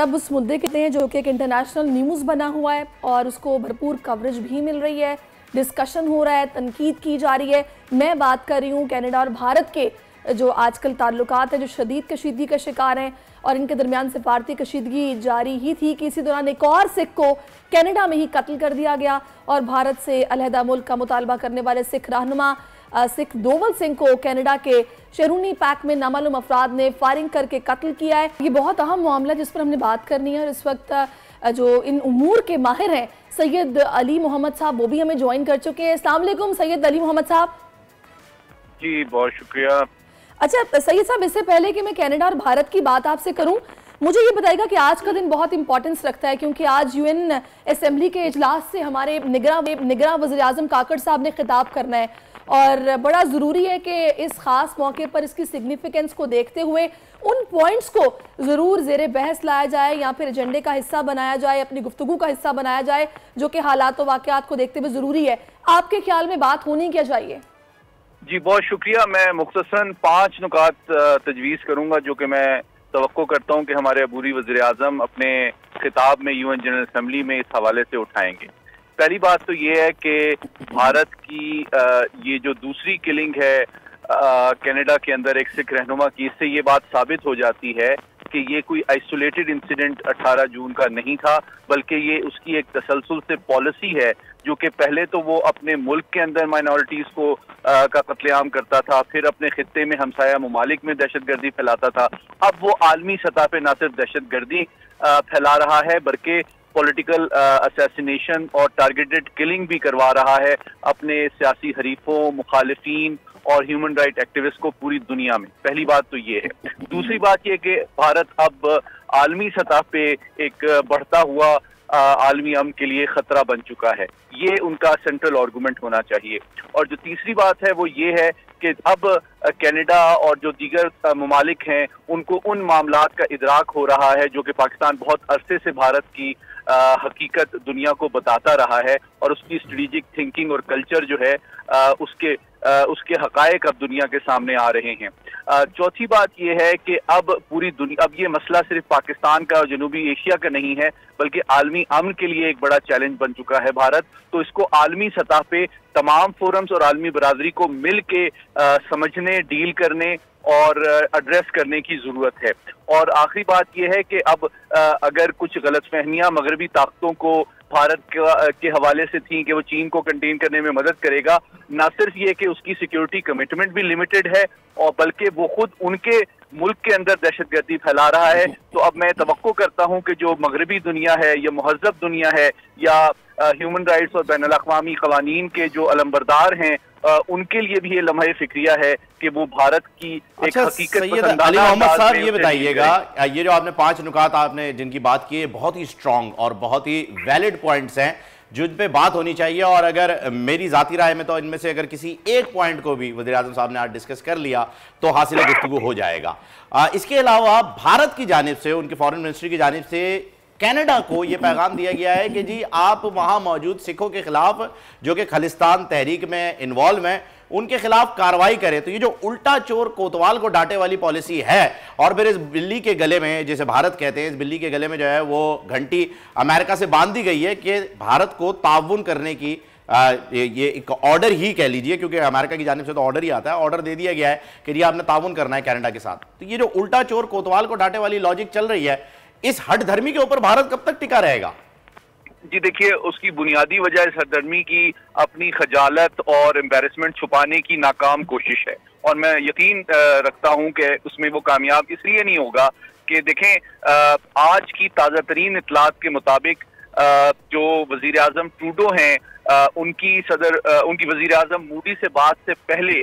अब उस मुद्दे कहते हैं जो कि एक इंटरनेशनल न्यूज़ बना हुआ है और उसको भरपूर कवरेज भी मिल रही है, डिस्कशन हो रहा है, तनकीद की जा रही है। मैं बात कर रही हूँ कनाडा और भारत के जो आजकल ताल्लुकात हैं जो शदीद कशीदगी का शिकार हैं और इनके दरमियान सिफारती कशीदगी जारी ही थी कि इसी दौरान एक और सिख को कनाडा में ही कत्ल कर दिया गया और भारत से अलहदा मुल्क का मुतालबा करने वाले सिख रहनुमा सिख दोवल सिंह को कनाडा के शेरूनी पैक में नामालूम अफराद ने फायरिंग करके कत्ल किया है। ये बहुत अहम मामला जिस पर हमने बात करनी है और इस वक्त जो इन उमूर के माहिर हैं सैयद अली मोहम्मद साहब वो भी हमें ज्वाइन कर चुके हैं। अस्सलाम वालेकुम सैयद अली मोहम्मद साहब। जी बहुत शुक्रिया। अच्छा सैयद साहब, इससे पहले कि मैं कनाडा और भारत की बात आपसे करूं, मुझे ये बताइएगा कि आज का दिन बहुत इंपॉर्टेंस रखता है क्योंकि आज यूएन असेंबली के इजलास से हमारे निगरां वज़ीर-ए-आज़म काकड़ साहब ने खिताब करना है और बड़ा ज़रूरी है कि इस ख़ास मौके पर इसकी सिग्निफिकेंस को देखते हुए उन पॉइंट्स को ज़रूर ज़ेरे बहस लाया जाए या फिर एजेंडे का हिस्सा बनाया जाए, अपनी गुफ्तगू का हिस्सा बनाया जाए, जो कि हालात व वाक़यात को देखते हुए ज़रूरी है। आपके ख्याल में बात होनी क्या चाहिए? जी बहुत शुक्रिया। मैं मुख्तसरन 5 नुकात तजवीज़ करूँगा जो कि मैं तवक्को करता हूँ कि हमारे अबूरी वज़ीर-ए-आज़म अपने खिताब में यूएन जनरल असेंबली में इस हवाले से उठाएंगे। पहली बात तो ये है कि भारत की ये जो दूसरी किलिंग है कनाडा के अंदर एक सिख रहनुमा की, इससे ये बात साबित हो जाती है कि ये कोई आइसोलेटेड इंसिडेंट 18 जून का नहीं था, बल्कि ये उसकी एक तसलसल से पॉलिसी है जो कि पहले तो वो अपने मुल्क के अंदर माइनॉरिटीज़ को का कत्लेआम करता था, फिर अपने खित्ते में हमसाया ममालिक में दहशतगर्दी फैलाता था। अब वो आलमी सतह पे न सिर्फ दहशतगर्दी फैला रहा है बल्कि पॉलिटिकल असैसिनेशन और टारगेटेड किलिंग भी करवा रहा है अपने सियासी हरीफों, मुखालिफिन और ह्यूमन राइट एक्टिविस्ट को पूरी दुनिया में। पहली बात तो ये है। दूसरी बात ये कि भारत अब आलमी सतह पे एक बढ़ता हुआ आलमी अमन के लिए खतरा बन चुका है। ये उनका सेंट्रल आर्गूमेंट होना चाहिए। और जो तीसरी बात है वो ये है कि अब कनाडा और जो दीगर ममालिक हैं उनको उन मामलात का इदराक हो रहा है जो कि पाकिस्तान बहुत अरसे से भारत की हकीकत दुनिया को बताता रहा है और उसकी स्ट्रेटेजिक थिंकिंग और कल्चर जो है उसके हकायक अब दुनिया के सामने आ रहे हैं। चौथी बात यह है कि अब पूरी दुनिया, अब ये मसला सिर्फ पाकिस्तान का और जनूबी एशिया का नहीं है बल्कि आलमी अमन के लिए एक बड़ा चैलेंज बन चुका है भारत। तो इसको आलमी सतह पे तमाम फोरम्स और आलमी बरादरी को मिल के समझने, डील करने और एड्रेस करने की जरूरत है। और आखिरी बात यह है कि अब अगर कुछ गलतफहमियां मगरबी ताकतों को भारत के हवाले से थी कि वो चीन को कंटेन करने में मदद करेगा, न सिर्फ ये कि उसकी सिक्योरिटी कमिटमेंट भी लिमिटेड है और बल्कि वो खुद उनके मुल्क के अंदर दहशतगर्दी फैला रहा है। तो अब मैं तवक्को करता हूँ कि जो मगरबी दुनिया है या मुहज़्ज़ब दुनिया है या ह्यूमन राइट्स और बैनुल-अक़वामी क़वानीन के जो अलमबरदार हैं उनके लिए भी ये लम्हे फिक्रिया है कि वो भारत की एक हकीकत पसंद। अली मोहम्मद साहब ये बताइएगा, ये जो आपने 5 नुकात आपने जिनकी बात की है बहुत ही स्ट्रॉन्ग और बहुत ही वैलिड पॉइंट्स हैं जिन पे बात होनी चाहिए और अगर मेरी जाती राय में तो इनमें से अगर किसी एक पॉइंट को भी वज़ीर-ए-आज़म साहब ने आज डिस्कस कर लिया तो हासिल गुफ्तगू हो जाएगा। इसके अलावा भारत की जानिब से, उनके फॉरेन मिनिस्ट्री की जानिब से कनाडा को यह पैगाम दिया गया है कि जी आप वहां मौजूद सिखों के खिलाफ जो कि खालिस्तान तहरीक में इन्वॉल्व हैं उनके खिलाफ कार्रवाई करें। तो ये जो उल्टा चोर कोतवाल को डांटे वाली पॉलिसी है और फिर इस बिल्ली के गले में, जैसे भारत कहते हैं, इस बिल्ली के गले में जो है वो घंटी अमेरिका से बांध दी गई है कि भारत को ताउन करने की ये एक ऑर्डर ही कह लीजिए, क्योंकि अमेरिका की जानिब से तो ऑर्डर ही आता है, ऑर्डर दे दिया गया है कि ये आपने ताउन करना है कनाडा के साथ। तो ये जो उल्टा चोर कोतवाल को डांटे वाली लॉजिक चल रही है, इस हठधर्मी के ऊपर भारत कब तक टिका रहेगा? जी देखिए, उसकी बुनियादी वजह इस हठधर्मी की अपनी खजालत और एम्बैरेसमेंट छुपाने की नाकाम कोशिश है और मैं यकीन रखता हूं कि उसमें वो कामयाब इसलिए नहीं होगा कि देखें आज की ताज़ा तरीन इतलात के मुताबिक जो वज़ीर-ए-आज़म ट्रूडो हैं उनकी वज़ीर-ए-आज़म मोदी से बात से पहले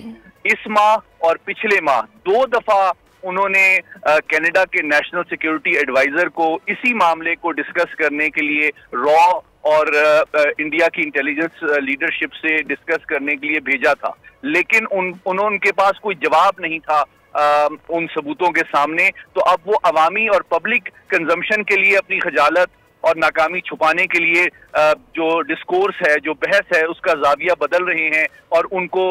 इस माह और पिछले माह 2 दफा उन्होंने कनाडा के नेशनल सिक्योरिटी एडवाइजर को इसी मामले को डिस्कस करने के लिए रॉ और इंडिया की इंटेलिजेंस लीडरशिप से डिस्कस करने के लिए भेजा था, लेकिन उनके पास कोई जवाब नहीं था उन सबूतों के सामने। तो अब वो अवामी और पब्लिक कंजम्पशन के लिए अपनी खजालत और नाकामी छुपाने के लिए जो डिस्कोर्स है, जो बहस है, उसका जाविया बदल रहे हैं और उनको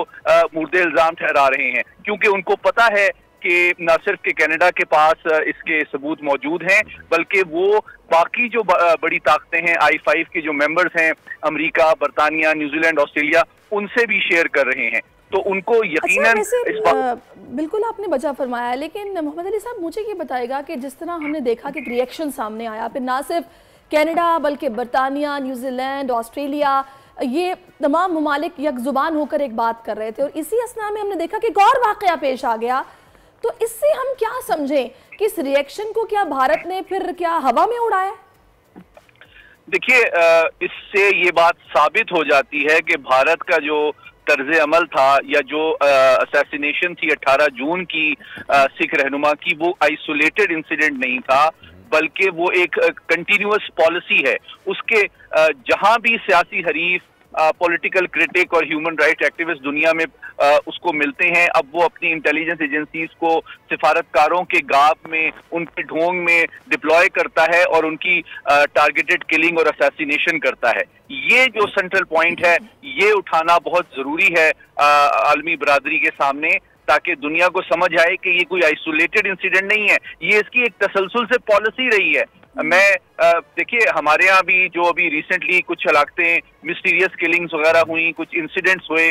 मुर्दे इल्जाम ठहरा रहे हैं, क्योंकि उनको पता है कि न सिर्फ के कनाडा के पास इसके सबूत मौजूद हैं, बल्कि वो बाकी जो बड़ी ताकतें हैं I5 के जो मेंबर्स हैं, अमेरिका, बरतानिया, न्यूजीलैंड, ऑस्ट्रेलिया, उनसे भी शेयर कर रहे हैं। तो उनको यकीनन बिल्कुल आपने बचा फरमाया। लेकिन मोहम्मद अली साहब, मुझे ये बताएगा कि जिस तरह हमने देखा कि रिएक्शन सामने आया, फिर ना सिर्फ कनाडा बल्कि बरतानिया, न्यूजीलैंड, ऑस्ट्रेलिया, ये तमाम ममालिक यकजुबान होकर एक बात कर रहे थे, और इसी असना में हमने देखा कि एक और वाकया पेश आ गया। तो इससे हम क्या समझें कि इस रिएक्शन को क्या भारत ने फिर क्या हवा में उड़ाया? देखिए, इससे ये बात साबित हो जाती है कि भारत का जो तर्ज अमल था या जो असैसिनेशन थी 18 जून की सिख रहनुमा की, वो आइसोलेटेड इंसिडेंट नहीं था, बल्कि वो एक कंटिन्यूअस पॉलिसी है। उसके जहां भी सियासी हरीफ, पॉलिटिकल क्रिटिक और ह्यूमन राइट एक्टिविस्ट दुनिया में उसको मिलते हैं, अब वो अपनी इंटेलिजेंस एजेंसीज को सिफारतकारों के गाप में, उनके ढोंग में डिप्लॉय करता है और उनकी टारगेटेड किलिंग और असैसिनेशन करता है। ये जो सेंट्रल पॉइंट है, ये उठाना बहुत जरूरी है आलमी बरादरी के सामने, ताकि दुनिया को समझ आए कि ये कोई आइसोलेटेड इंसिडेंट नहीं है, ये इसकी एक तसलसल से पॉलिसी रही है। मैं देखिए, हमारे यहाँ भी जो अभी रिसेंटली कुछ इलाक़ें मिस्टीरियस किलिंग्स वगैरह हुई, कुछ इंसिडेंट्स हुए,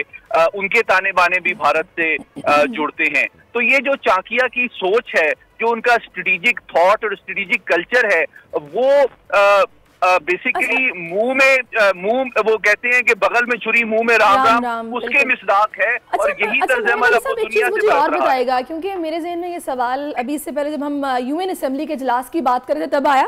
उनके ताने बाने भी भारत से जुड़ते हैं। तो ये जो चाकिया की सोच है, जो उनका स्ट्रेटेजिक थॉट और स्ट्रेटेजिक कल्चर है, वो बेसिकली मुंह वो कहते हैं कि बगल में छुरी मुंह में राम राम, उसके मिसदाक है। और यही तर्जुमा अब दुनिया से और बताएगा, क्योंकि मेरे ज़हन में ये सवाल अभी इससे पहले जब हम UN असेंबली के इजलास की बात कर रहे थे तब आया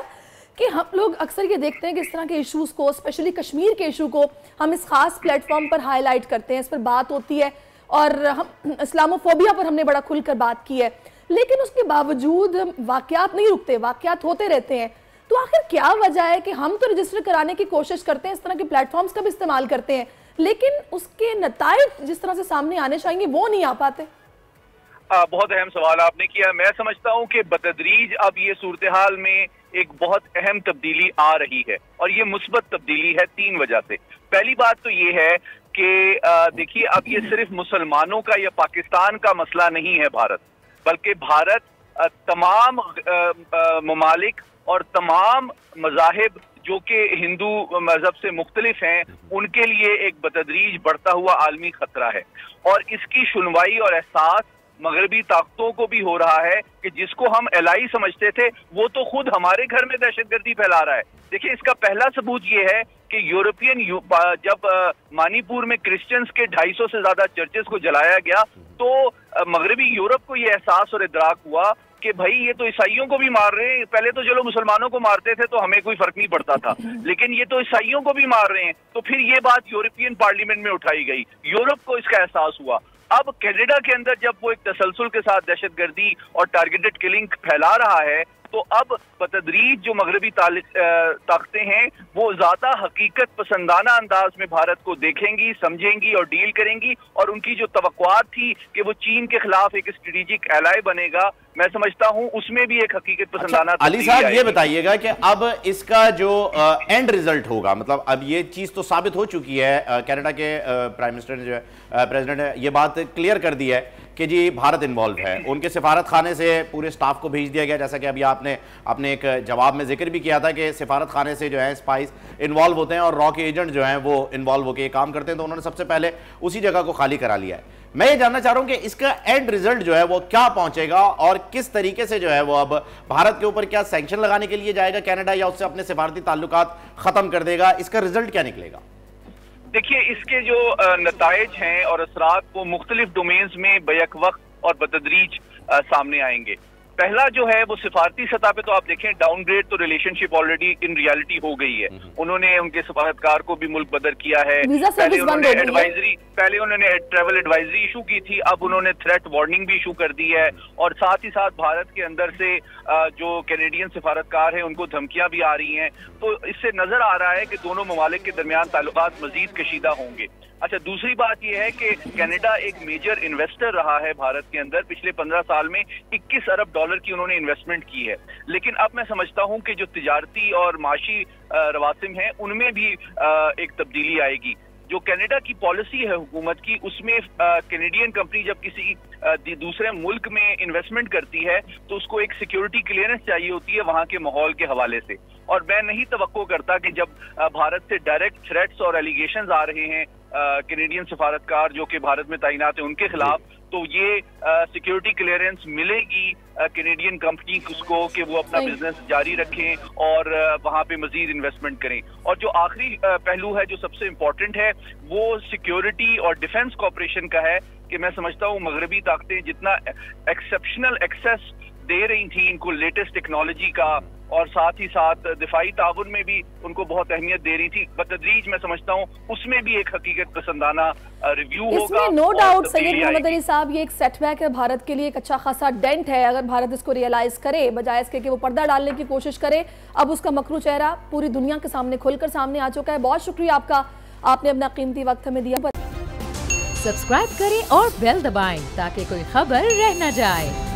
कि हम लोग अक्सर ये देखते हैं कि इस तरह के इशूज़ को, स्पेशली कश्मीर के इशू को, हम इस खास प्लेटफॉर्म पर हाईलाइट करते हैं, इस पर बात होती है, और हम इस्लामोफोबिया पर हमने बड़ा खुलकर बात की है, लेकिन उसके बावजूद वाक़यात नहीं रुकते, वाक़यात होते रहते हैं। तो आखिर क्या वजह है कि हम तो रजिस्टर कराने की कोशिश करते हैं, इस तरह के प्लेटफॉर्म्स का भी इस्तेमाल करते हैं, लेकिन उसके नताइज जिस तरह से सामने आने चाहिए वो नहीं आ पाते? बहुत अहम सवाल आपने किया। मैं समझता हूं कि बतदरीज अब ये सूरत हाल में एक बहुत अहम तब्दीली आ रही है, और ये मुस्बत तब्दीली है 3 वजह से। पहली बात तो ये है कि देखिए, अब ये सिर्फ मुसलमानों का या पाकिस्तान का मसला नहीं है भारत, बल्कि भारत तमाम ममालिक और तमाम मज़ाहिब जो कि हिंदू मजहब से मुख्तलिफ हैं, उनके लिए एक बतदरीज बढ़ता हुआ आलमी खतरा है। और इसकी सुनवाई और एहसास मगरबी ताकतों को भी हो रहा है कि जिसको हम एलाई समझते थे, वो तो खुद हमारे घर में दहशतगर्दी फैला रहा है। देखिए, इसका पहला सबूत ये है कि यूरोपियन जब मणिपुर में क्रिश्चियंस के 250 से ज्यादा चर्चेस को जलाया गया, तो मगरबी यूरोप को ये एहसास और इदराक हुआ कि भाई ये तो ईसाइयों को भी मार रहे हैं। पहले तो चलो मुसलमानों को मारते थे तो हमें कोई फर्क नहीं पड़ता था, लेकिन ये तो ईसाइयों को भी मार रहे हैं। तो फिर ये बात यूरोपियन पार्लियामेंट में उठाई गई, यूरोप को इसका एहसास हुआ। अब कनाडा के अंदर जब वो एक तसलसल के साथ दहशतगर्दी और टारगेटेड किलिंग फैला रहा है, तो अब बतदरीज जो मगरबी ताकतें हैं वो ज्यादा हकीकत पसंदाना अंदाज में भारत को देखेंगी, समझेंगी और डील करेंगी, और उनकी जो तवक्कुआत थी कि वो चीन के खिलाफ एक स्ट्रेटेजिक एलाई बनेगा, मैं समझता हूं उसमें भी एक हकीकत पसंदाना। अली साहब, ये बताइएगा कि अब इसका जो एंड रिजल्ट होगा, मतलब अब ये चीज तो साबित हो चुकी है, कनाडा के प्राइम मिनिस्टर ने जो है, प्रेसिडेंट ने ये बात क्लियर कर दी है कि जी भारत इन्वॉल्व है, उनके सिफारत खाने से पूरे स्टाफ को भेज दिया गया, जैसा कि अभी आपने अपने एक जवाब में जिक्र भी किया था कि सिफारत खाने से जो है स्पाइस इन्वॉल्व होते हैं और रॉ के एजेंट जो हैं वो इन्वॉल्व होकर काम करते हैं, तो उन्होंने सबसे पहले उसी जगह को खाली करा लिया है। मैं ये जानना चाह रहा हूं कि इसका एंड रिजल्ट जो है वो क्या पहुंचेगा, और किस तरीके से जो है वो अब भारत के ऊपर क्या सैंक्शन लगाने के लिए जाएगा कनाडा, या उससे अपने सिफारती ताल्लुकात खत्म कर देगा? इसका रिजल्ट क्या निकलेगा? देखिए, इसके जो नताइज हैं और असरात वो मुख्तलिफ डोमेन्स में बैक वक्त और बतदरीज सामने आएंगे। पहला जो है वो सिफारती सतह पे तो आप देखें डाउनग्रेड तो रिलेशनशिप ऑलरेडी इन रियलिटी हो गई है। उन्होंने उनके सफारतकार को भी मुल्क बदर किया है। पहले उन्होंने ट्रैवल एडवाइजरी इशू की थी, अब उन्होंने थ्रेट वार्निंग भी इशू कर दी है, और साथ ही साथ भारत के अंदर से जो कैनेडियन सफारतकार है उनको धमकियां भी आ रही हैं। तो इससे नजर आ रहा है कि दोनों ममालिक के दरमियान ताल्लुकात मजीद कशीदा होंगे। अच्छा, दूसरी बात यह है कि कनाडा एक मेजर इन्वेस्टर रहा है भारत के अंदर। पिछले 15 साल में 21 अरब डॉलर की उन्होंने इन्वेस्टमेंट की है, लेकिन अब मैं समझता हूं कि जो तिजारती और माशी रवासिम हैं उनमें भी एक तब्दीली आएगी। जो कनाडा की पॉलिसी है हुकूमत की, उसमें कैनेडियन कंपनी जब किसी दूसरे मुल्क में इन्वेस्टमेंट करती है तो उसको एक सिक्योरिटी क्लियरेंस चाहिए होती है वहां के माहौल के हवाले से। और मैं नहीं तवक्को करता कि जब भारत से डायरेक्ट थ्रेट्स और एलिगेशंस आ रहे हैं कैनेडियन सफारतकार जो कि भारत में तैनात है उनके खिलाफ, तो ये सिक्योरिटी क्लियरेंस मिलेगी कैनेडियन कंपनी को कि वो अपना बिजनेस जारी रखें और वहां पे मजीद इन्वेस्टमेंट करें। और जो आखिरी पहलू है जो सबसे इम्पोर्टेंट है वो सिक्योरिटी और डिफेंस कॉपरेशन का है कि मैं समझता हूँ मगरबी ताकतें जितना एक्सेप्शनल एक्सेस दे रही थी इनको लेटेस्ट टेक्नोलॉजी का और साथ ही साथ दिफाई ताउन में भी उनको बहुत अहमियत दे रही थी, बतदरीज मैं समझता हूँ उसमें भी एक हकीकत पसंदाना रिव्यू होगा। इसमें नो डाउट सैयद मोहम्मद अली साहब, ये एक सेटबैक है भारत के लिए, एक अच्छा खासा डेंट है। अगर भारत इसको रियलाइज करे बजाय इसके कि वो पर्दा डालने की कोशिश करे, अब उसका मकरू चेहरा पूरी दुनिया के सामने खुलकर सामने आ चुका है। बहुत शुक्रिया आपका, आपने अपना कीमती वक्त हमें दिया। सब्सक्राइब करें और बेल दबाएं ताकि कोई खबर रह न जाए।